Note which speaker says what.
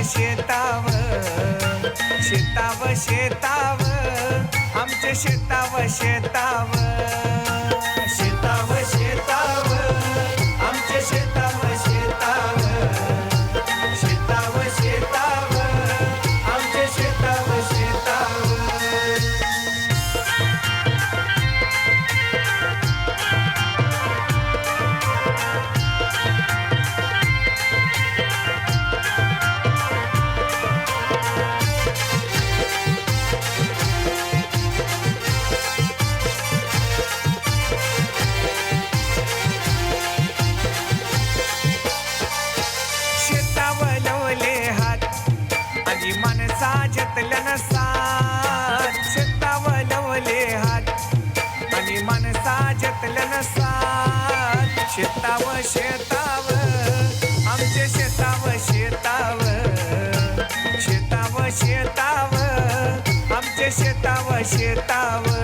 Speaker 1: शेताव शेताव शेताव आमचे शेताव शेताव शेताव शेताव आमचे शेताव शेताव शेताव शेताव आमचे शेताव शेताव माणसा जतलन साथ शेतावर लवले हात आणि माणसा जतलन साथ शेतावर शेतावर आमचे शेतावर शेतावर शेतावर शेतावर आमचे शेतावर शेतावर